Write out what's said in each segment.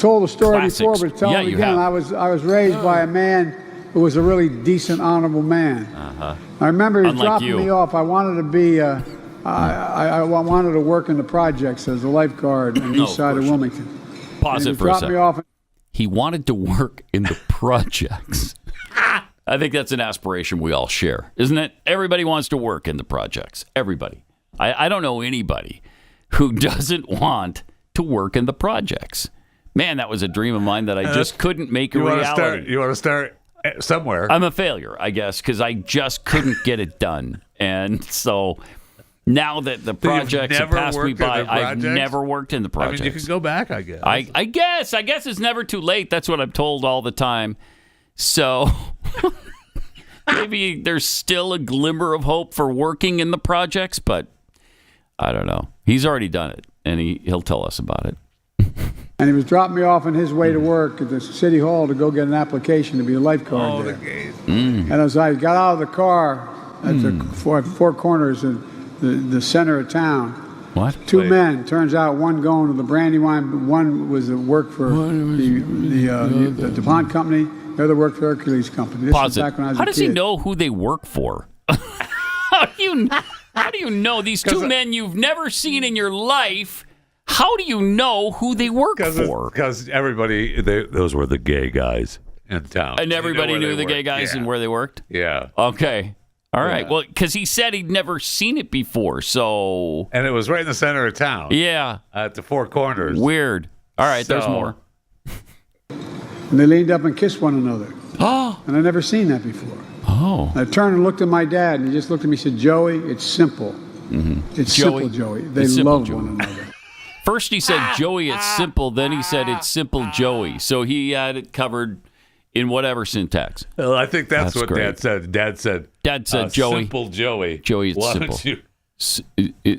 told the story Classics. before, but tell it again. I was raised by a man who was a really decent, honorable man. I remember he dropping me off. I wanted to be. I wanted to work in the projects as a lifeguard on the east side of Wilmington. Pause it for a second. He wanted to work in the projects. I think that's an aspiration we all share, isn't it? Everybody wants to work in the projects. Everybody. I don't know anybody who doesn't want to work in the projects. Man, that was a dream of mine that I just couldn't make a reality. You want to start somewhere. I'm a failure, I guess, because I just couldn't get it done. And so now that the projects have passed me by, I've never worked in the projects. I mean, you can go back, I guess. I guess it's never too late. That's what I'm told all the time. So maybe there's still a glimmer of hope for working in the projects, but I don't know. He's already done it, and he'll tell us about it. And he was dropping me off on his way to work at the city hall to go get an application to be a lifeguard there. And as I got out of the car at the four corners of the center of town, two men, turns out one going to the Brandywine, one was at work for the DuPont company, the other worked for Hercules Company. This Pause is back when I was How a does kid. he know who they work for? How do you know these two men you've never seen in your life? How do you know who they work for? Because everybody, those were the gay guys in town. And everybody knew the gay guys and where they worked? Yeah. Okay. All right. Well, because he said he'd never seen it before, so... And it was right in the center of town. Yeah. At the four corners. Weird. All right, there's more. And they leaned up and kissed one another. And I'd never seen that before. Oh. I turned and looked at my dad, and he just looked at me and said, Joey, it's simple. It's simple, Joey. They love one another. First he said, Joey, it's simple. Then he said, it's simple, Joey. So he had it covered in whatever syntax. Well, I think that's what great. Dad said. Dad said, Joey. Simple Joey. Joey, it's Why simple. don't you...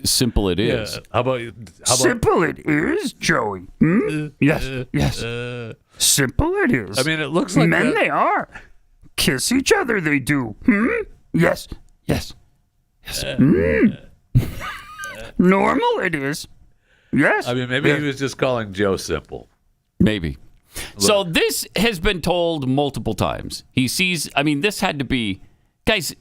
Simple it is. Yeah. How about simple it is, Joey. Yes. Simple it is. I mean, it looks like men they are. Kiss each other, they do. Yes. Normal it is. Yes. I mean, maybe he was just calling Joe simple. Maybe. So this has been told multiple times. He sees, I mean, this had to be, guys,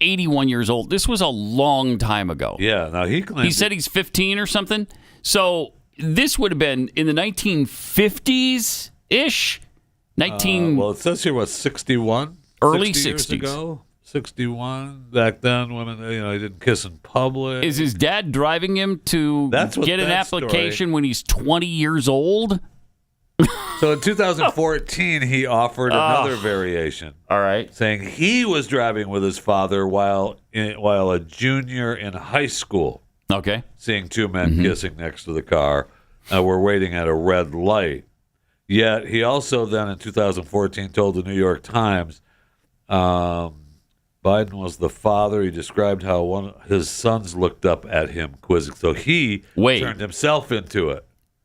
81 years old. This was a long time ago. Yeah. Now he said he's 15 or something. So this would have been in the 1950s-ish. Well, it says here was 61. Early 60 years 60s. ago. 61. Back then, women, he didn't kiss in public. Is his dad driving him to get an application when he's 20 years old? So in 2014, he offered another variation. All right. Saying he was driving with his father while a junior in high school. Okay. Seeing two men kissing next to the car. Were waiting at a red light. Yet he also then in 2014 told the New York Times Biden was the father. He described how one of his sons looked up at him quizzing. So he turned himself into it.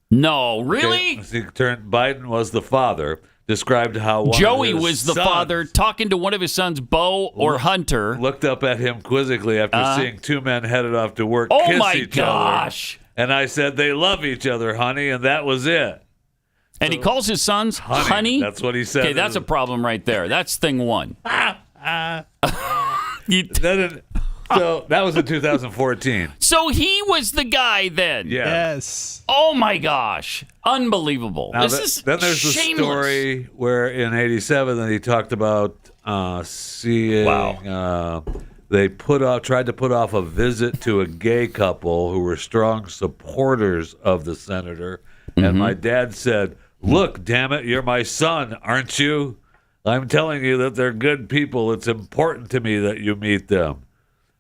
No, really? Biden was the father. Described how Joey was the father talking to one of his sons, Bo or Hunter. Looked up at him quizzically after seeing two men headed off to work oh kiss my each gosh. other. And I said, they love each other, honey, and that was it. And he calls his sons honey? That's what he said. Okay, that's a problem right there. That's thing one. So that was in 2014. So he was the guy then. Yeah. Yes. Oh my gosh. Unbelievable. Now This is then there's shameless. the story where in 87 that he talked about seeing they tried to put off a visit to a gay couple who were strong supporters of the senator. And my dad said, "Look, damn it, you're my son, aren't you? I'm telling you that they're good people. It's important to me that you meet them.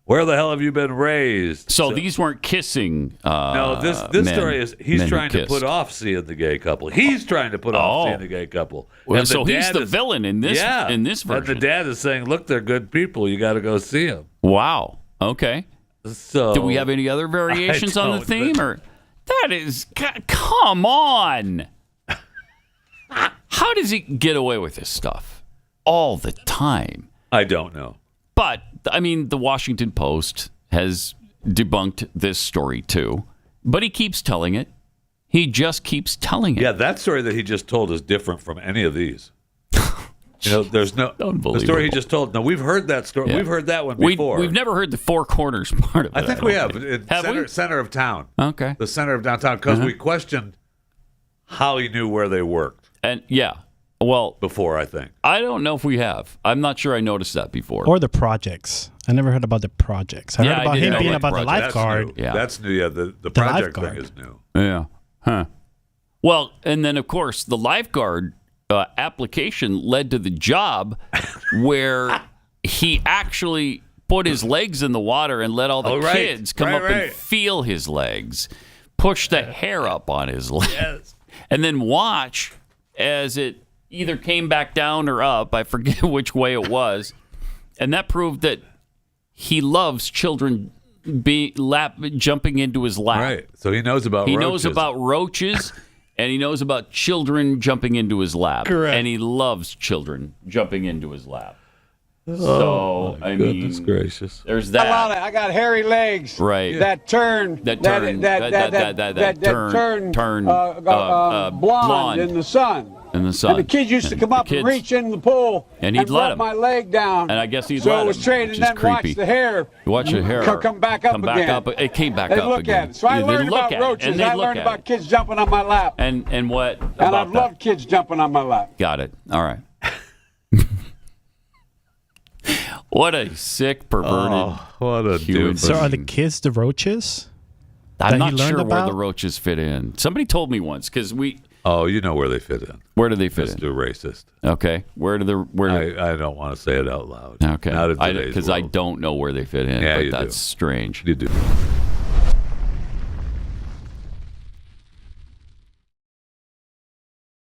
Where the hell have you been raised?" So these weren't kissing. No, this story is he's trying to put off seeing the gay couple. He's trying to put off seeing the gay couple. Well, so he's the villain in this in this version. And the dad is saying, "Look, they're good people. You got to go see them." Wow. Okay. So do we have any other variations on the theme, or that is come on? How does he get away with this stuff all the time? I don't know. But, I mean, the Washington Post has debunked this story, too. But he keeps telling it. He just keeps telling it. Yeah, that story that he just told is different from any of these. There's no the story he just told. No, we've heard that story. Yeah. We've heard that one before. We've never heard the Four Corners part of it. I think we have. We? Center of town. Okay. The center of downtown, because we questioned how he knew where they worked. And well, before, I think. I don't know if we have. I'm not sure I noticed that before. Or the projects. I never heard about the projects. I heard about him being about the lifeguard. That's new. Yeah, the project lifeguard thing is new. Yeah. Huh. Well, and then, of course, the lifeguard application led to the job where he actually put his legs in the water and let all the kids come up and feel his legs, push the hair up on his legs, and then watch as it either came back down or up. I forget which way it was. And that proved that he loves children jumping into his lap. Right. So he knows about roaches. He knows about roaches, and he knows about children jumping into his lap. Correct. And he loves children jumping into his lap. So, I mean, goodness gracious. There's that. I got hairy legs. Right. That turn blonde in the sun. In the sun. And the kids used to come up and reach in the pool and he'd let rub him. my leg down. And I guess he'd so let it was him, trained, which and is then creepy. watch the hair. Watch the hair come back up again. It came back They'd up look again. at it. So I learned about roaches. I learned about kids jumping on my lap. And what? And I've loved kids jumping on my lap. Got it. All right. What a sick, perverted. What a dude. So are the kids the roaches? I'm not sure where the roaches fit in. Somebody told me once because we. Oh, you know where they fit in. Where do they fit in? Mr. Racist. Okay. I don't want to say it out loud. Okay. Not in today's because world. I don't know where they fit in. Yeah, but you that's do. strange. You do.